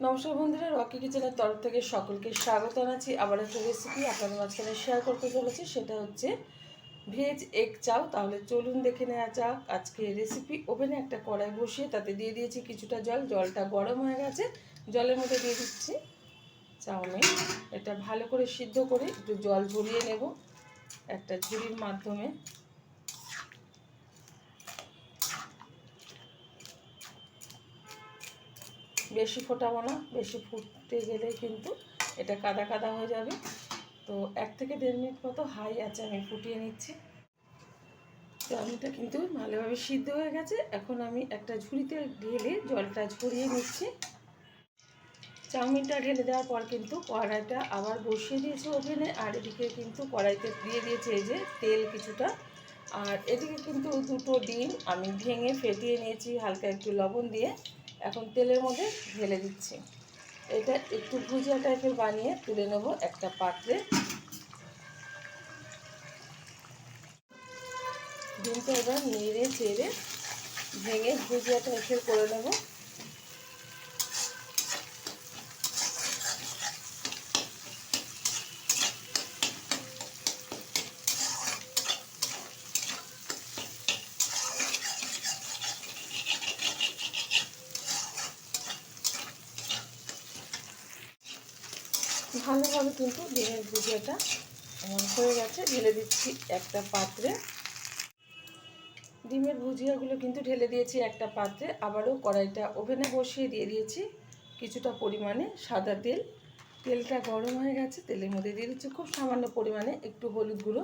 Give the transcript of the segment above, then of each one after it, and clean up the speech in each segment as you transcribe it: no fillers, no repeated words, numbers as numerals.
নমস্কার বন্ধুরা, রকি কিচেনের তরফ থেকে সকলকে স্বাগত জানাচ্ছি। আবার একটা রেসিপি আপনাদের মাঝখানে শেয়ার করতে চলেছি, সেটা হচ্ছে ভেজ এগ চাউ। তাহলে চলুন দেখে নেওয়া যাক আজকে রেসিপি। ওভেনে একটা কড়াই বসিয়ে তাতে দিয়ে দিয়েছি কিছুটা জল। জলটা গরম হয়ে গেছে, জলের মধ্যে দিয়ে দিচ্ছি চাউমিন। এটা ভালো করে সিদ্ধ করে একটু জল ঝরিয়ে নেব একটা ঝুড়ির মাধ্যমে। বেশি ফোটাবো না, বেশি ফুটতে গেলে কিন্তু এটা কাদা কাদা হয়ে যাবে। তো 1 থেকে 1.5 মিনিট মতো হাই আছে আমি ফুটিয়ে নিচ্ছি। চাউমিনটা কিন্তু ভালোভাবে সিদ্ধ হয়ে গেছে। এখন আমি একটা ঝুড়িতে ঢেলে জলটা ঝরিয়ে নিচ্ছি। চাউমিনটা ঢেলে দেওয়ার পর কিন্তু কড়াইটা আবার বসিয়ে দিয়েছি ওভেনে। আর এদিকে কিন্তু কড়াইতে দিয়ে দিয়েছে এই যে তেল কিছুটা। আর এদিকে কিন্তু 2টো ডিম আমি ভেঙে ফেটিয়ে নিয়েছি হালকা একটু লবণ দিয়ে। এখন তেলের মধ্যে ঢেলে দিচ্ছি। এটা একটু ভুজিয়া টাইপের বানিয়ে তুলে নেব একটা পাত্রে। ডিমটা এবার নেড়ে চেড়ে ভেঙে ভুজিয়া টাইপের করে নেব। ভালোভাবে কিন্তু ডিমের ভুজিয়াটা হয়ে গেছে। ঢেলে দিচ্ছি একটা পাত্রে। ডিমের ভুজিয়াগুলো কিন্তু ঢেলে দিয়েছি একটা পাত্রে। আবারও কড়াইটা ওভেনে বসিয়ে দিয়ে দিয়েছি কিছুটা পরিমাণে সাদা তেল। তেলটা গরম হয়ে গেছে, তেলের মধ্যে দিয়ে দিচ্ছি খুব সামান্য পরিমাণে একটু হলুদ গুঁড়ো।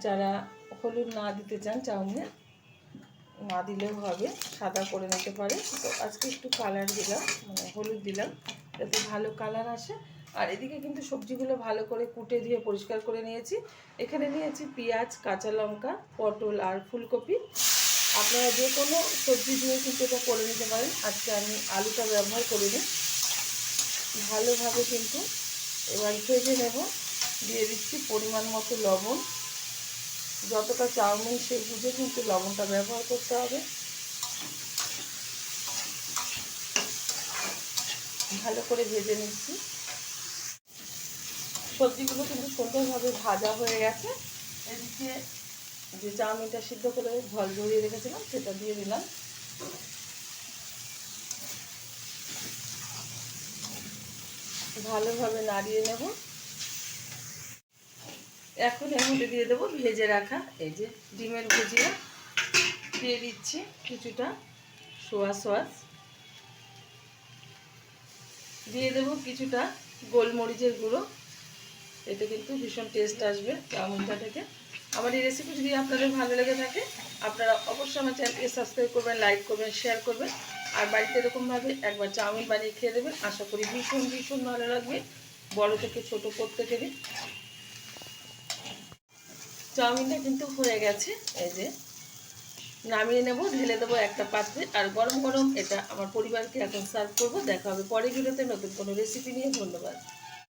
যারা হলুদ না দিতে চান চাউমিনে, না দিলেও হবে, সাদা করে নিতে পারে। তো আজকে একটু কালার দিলাম, মানে হলুদ দিলাম যাতে ভালো কালার আসে। আর এদিকে কিন্তু সবজিগুলো ভালো করে কুটে দিয়ে পরিষ্কার করে নিয়েছি। এখানে নিয়েছি পেঁয়াজ, কাঁচা লঙ্কা, পটল আর ফুলকপি। আপনারা যে কোনো সবজি দিয়ে কিন্তু এটা করে নিতে পারেন। আজকে আমি আলুটা ব্যবহার করিনি। ভালোভাবে কিন্তু এবার ভেজে নেব। দিয়ে দিচ্ছি পরিমাণ মতো লবণ। যতটা চাউমিন সেই বুঝে কিন্তু লবণটা ব্যবহার করতে হবে। ভালো করে ভেজে নিচ্ছি। সবজিগুলো কিন্তু সুন্দরভাবে ভাজা হয়ে গেছে। এদিকে যে চাউমিনটা সিদ্ধ করে জল ঝরিয়ে রেখেছিলাম সেটা দিয়ে দিলাম। ভালোভাবে নাড়িয়ে নেব। এখন এর মধ্যে দিয়ে দেবো ভেজে রাখা এই যে ডিমের ভুজিয়া। দিয়ে দিচ্ছি কিছুটা সোয়া সস। দিয়ে দেবো কিছুটা গোলমরিচের গুঁড়ো। এতে কিন্তু ভীষণ টেস্ট আসবে চাউমিনটা থেকে। আমার এই রেসিপি যদি আপনাদের ভালো লেগে থাকে আপনারা অবশ্যই আমার চ্যানেলকে সাবস্ক্রাইব করবেন, লাইক করবেন, শেয়ার করবেন। আর বাড়িতে এরকমভাবে একবার চাউমিন বানিয়ে খেয়ে দেবেন। আশা করি ভীষণ ভীষণ ভালো লাগবে বড় থেকে ছোট প্রত্যেকেরই। চাউমিনটা কিন্তু হয়ে গেছে। এই যে নামিয়ে নেব, ঢেলে দেবো একটা পাত্রে। আর গরম গরম এটা আমার পরিবারকে এখন সার্ভ করবো। দেখা হবে পরের ভিডিওতে নতুন কোনো রেসিপি নিয়ে। ধন্যবাদ।